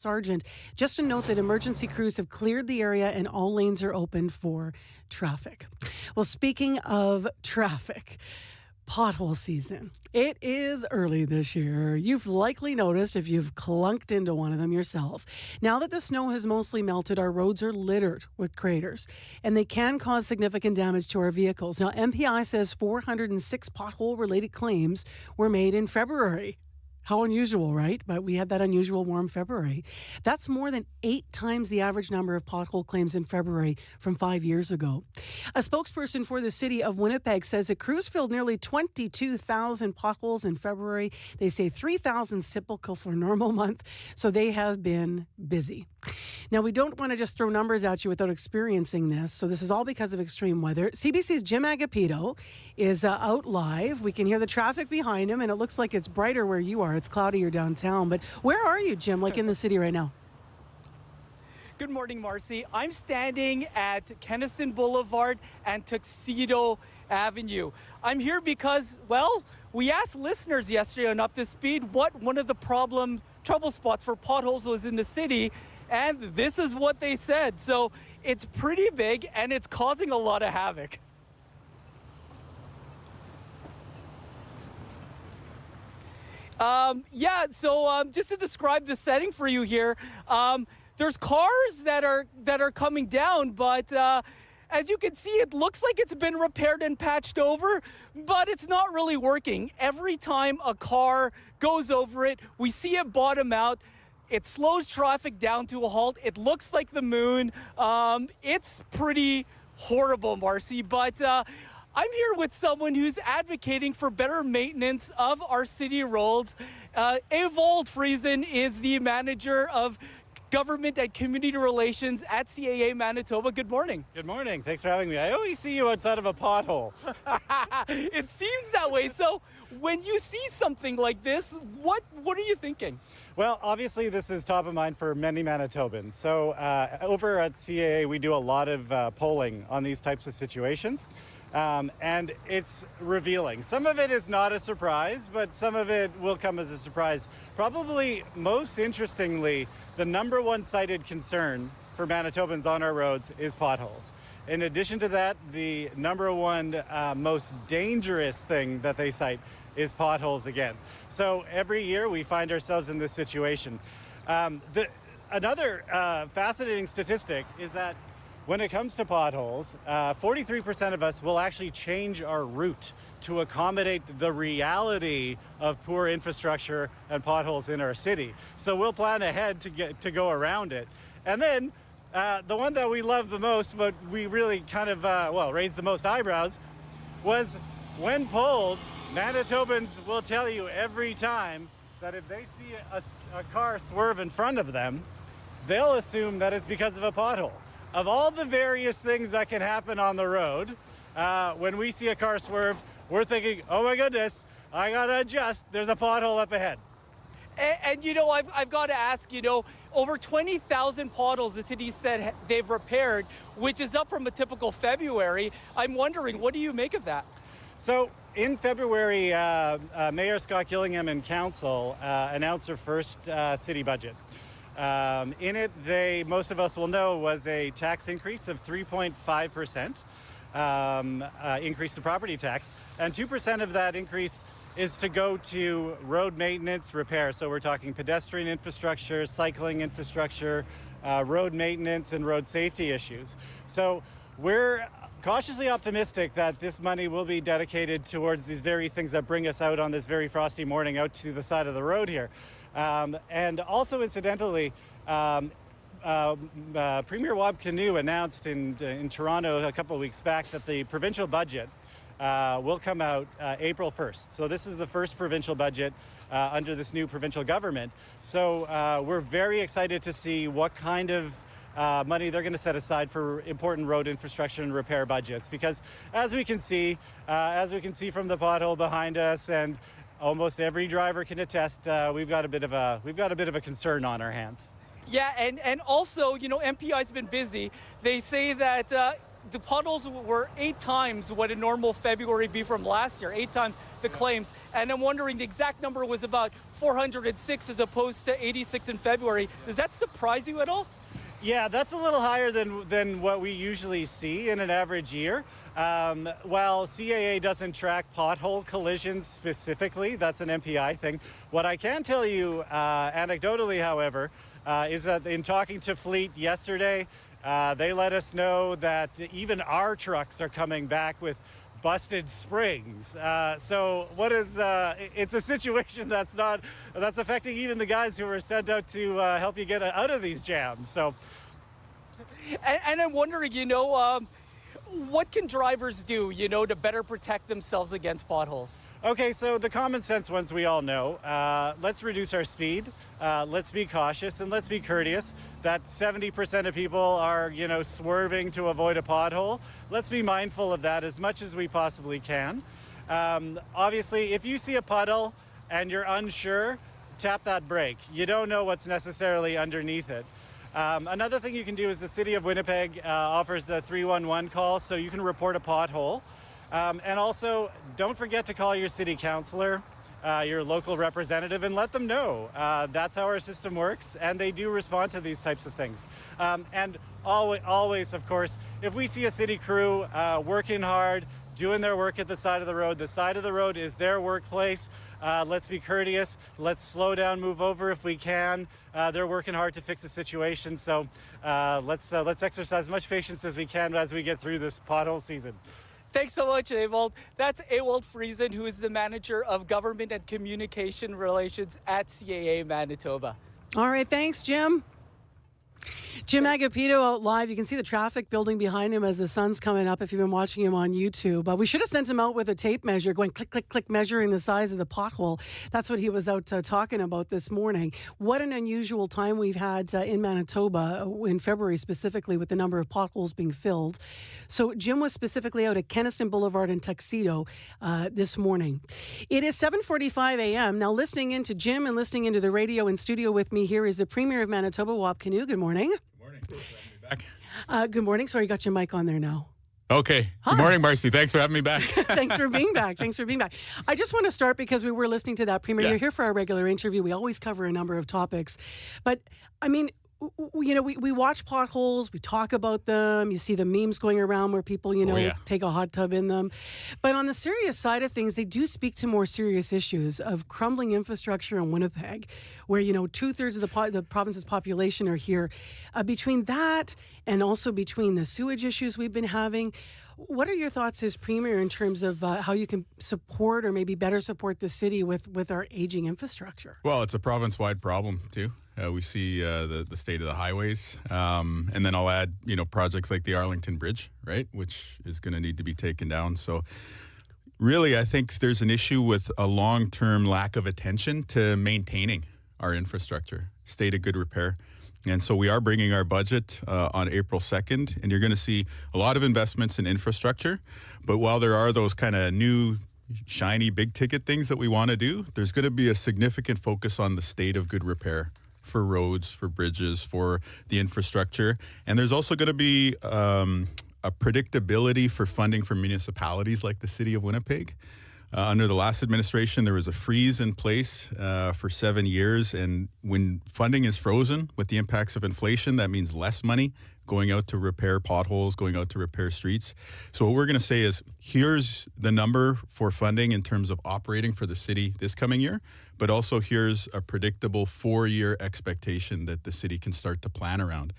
Sergeant, just a note that emergency crews have cleared the area and all lanes are open for traffic. Well, speaking of traffic, pothole season. It is early this year. You've likely noticed if you've clunked into one of them yourself. Now that the snow has mostly melted, our roads are littered with craters, and they can cause significant damage to our vehicles. Now, MPI says 406 pothole-related claims were made in February. How unusual, right? But we had that unusual warm February. That's more than 8 times the average number of pothole claims in February from 5 years ago. A spokesperson for the city of Winnipeg says that crews filled nearly 22,000 potholes in February. They say 3,000 is typical for a normal month, so they have been busy. Now, we don't want to just throw numbers at you without experiencing this, so this is all because of extreme weather. CBC's Jim Agapito is out live. We can hear the traffic behind him, and it looks like it's brighter where you are. It's cloudier downtown, but where are you, Jim, like in the city right now? Good morning, Marcy. I'm standing at Kenison Boulevard and Tuxedo Avenue. I'm here because, well, we asked listeners yesterday on Up to Speed what one of the trouble spots for potholes was in the city, and this is what they said. So it's pretty big and it's causing a lot of havoc. Just to describe the setting for you here, there's cars that are coming down, but as you can see, it looks like it's been repaired and patched over, but it's not really working. Every time a car goes over it, we see it bottom out. It slows traffic down to a halt. It looks like the moon. It's pretty horrible, Marcy, but I'm here with someone who's advocating for better maintenance of our city roads. Evold Friesen is the manager of Government and Community Relations at CAA Manitoba. Good morning. Good morning. Thanks for having me. I always see you outside of a pothole. It seems that way. So when you see something like this, what are you thinking? Well, obviously this is top of mind for many Manitobans. So over at CAA, we do a lot of polling on these types of situations. And it's revealing. Some of it is not a surprise, but some of it will come as a surprise. Probably most interestingly, the number one cited concern for Manitobans on our roads is potholes. In addition to that, the number one most dangerous thing that they cite is potholes again. So every year we find ourselves in this situation. Another fascinating statistic is that when it comes to potholes, 43% of us will actually change our route to accommodate the reality of poor infrastructure and potholes in our city. So we'll plan ahead to go around it. And then the one that we love the most, but we really kind of, raised the most eyebrows, was when polled, Manitobans will tell you every time that if they see a car swerve in front of them, they'll assume that it's because of a pothole. Of all the various things that can happen on the road, when we see a car swerve, we're thinking, oh my goodness, I gotta adjust, there's a pothole up ahead. And I've got to ask, over 20,000 potholes the city said they've repaired, which is up from a typical February. I'm wondering, what do you make of that? So in February, Mayor Scott Gillingham and Council announced their first city budget. In it, most of us will know, was a tax increase of 3.5%, increase to property tax, and 2% of that increase is to go to road maintenance repair. So we're talking pedestrian infrastructure, cycling infrastructure, road maintenance, and road safety issues. So we're cautiously optimistic that this money will be dedicated towards these very things that bring us out on this very frosty morning out to the side of the road here. And also, incidentally, Premier Wab Kinew announced in Toronto a couple of weeks back that the provincial budget will come out April 1st. So this is the first provincial budget under this new provincial government. So we're very excited to see what kind of money they're going to set aside for important road infrastructure and repair budgets, because as we can see from the pothole behind us, and almost every driver can attest, we've got a bit of a concern on our hands. Yeah, and also, MPI's been busy. They say that the potholes were 8 times what a normal February be from last year, 8 times the claims. And I'm wondering, the exact number was about 406 as opposed to 86 in February. Does that surprise you at all? Yeah, that's a little higher than what we usually see in an average year. While CAA doesn't track pothole collisions specifically, that's an MPI thing. What I can tell you anecdotally, however, is that in talking to Fleet yesterday, they let us know that even our trucks are coming back with busted springs. So what is it's a situation that's affecting even the guys who were sent out to help you get out of these jams. So, and I'm wondering, what can drivers do, to better protect themselves against potholes? Okay, so the common sense ones we all know. Let's reduce our speed. Let's be cautious and let's be courteous. That 70% of people are, swerving to avoid a pothole. Let's be mindful of that as much as we possibly can. Obviously, if you see a puddle and you're unsure, tap that brake. You don't know what's necessarily underneath it. Another thing you can do is the City of Winnipeg offers the 311 call, so you can report a pothole. And also, don't forget to call your city councillor, your local representative, and let them know. That's how our system works, and they do respond to these types of things. And always, of course, if we see a city crew working hard, doing their work at the side of the road is their workplace. Let's be courteous. Let's slow down, move over if we can. They're working hard to fix the situation, so let's exercise as much patience as we can as we get through this pothole season. Thanks so much, Ewald. That's Ewald Friesen, who is the Manager of Government and Communication Relations at CAA Manitoba. All right, thanks, Jim. Jim Agapito out live. You can see the traffic building behind him as the sun's coming up if you've been watching him on YouTube. We should have sent him out with a tape measure going click, click, click, measuring the size of the pothole. That's what he was out talking about this morning. What an unusual time we've had in Manitoba in February specifically with the number of potholes being filled. So Jim was specifically out at Kenaston Boulevard in Tuxedo this morning. It is 7:45 a.m. Now listening into Jim and listening into the radio in studio with me here is the Premier of Manitoba, Kinew. Good morning. Good morning. Thanks for having me back. Good morning. Sorry, you got your mic on there now. Okay. Hi. Good morning, Marcy. Thanks for having me back. Thanks for being back. I just want to start because we were listening to that, Premier. Yeah. You're here for our regular interview. We always cover a number of topics. But, I mean, we watch potholes, we talk about them, you see the memes going around where people, take a hot tub in them. But on the serious side of things, they do speak to more serious issues of crumbling infrastructure in Winnipeg, where, 2/3 of the province's population are here. Between that and also between the sewage issues we've been having, what are your thoughts as Premier in terms of how you can support or maybe better support the city with our aging infrastructure? Well, it's a province-wide problem, too. We see the state of the highways. And then I'll add, projects like the Arlington Bridge, right, which is going to need to be taken down. So really, I think there's an issue with a long-term lack of attention to maintaining our infrastructure, state of good repair. And so we are bringing our budget on April 2nd, and you're going to see a lot of investments in infrastructure. But while there are those kind of new, shiny, big-ticket things that we want to do, there's going to be a significant focus on the state of good repair for roads, for bridges, for the infrastructure. And there's also going to be a predictability for funding for municipalities like the City of Winnipeg. Under the last administration, there was a freeze in place for 7 years. And when funding is frozen with the impacts of inflation, that means less money going out to repair potholes, going out to repair streets. So what we're going to say is, here's the number for funding in terms of operating for the city this coming year, but also here's a predictable 4-year expectation that the city can start to plan around.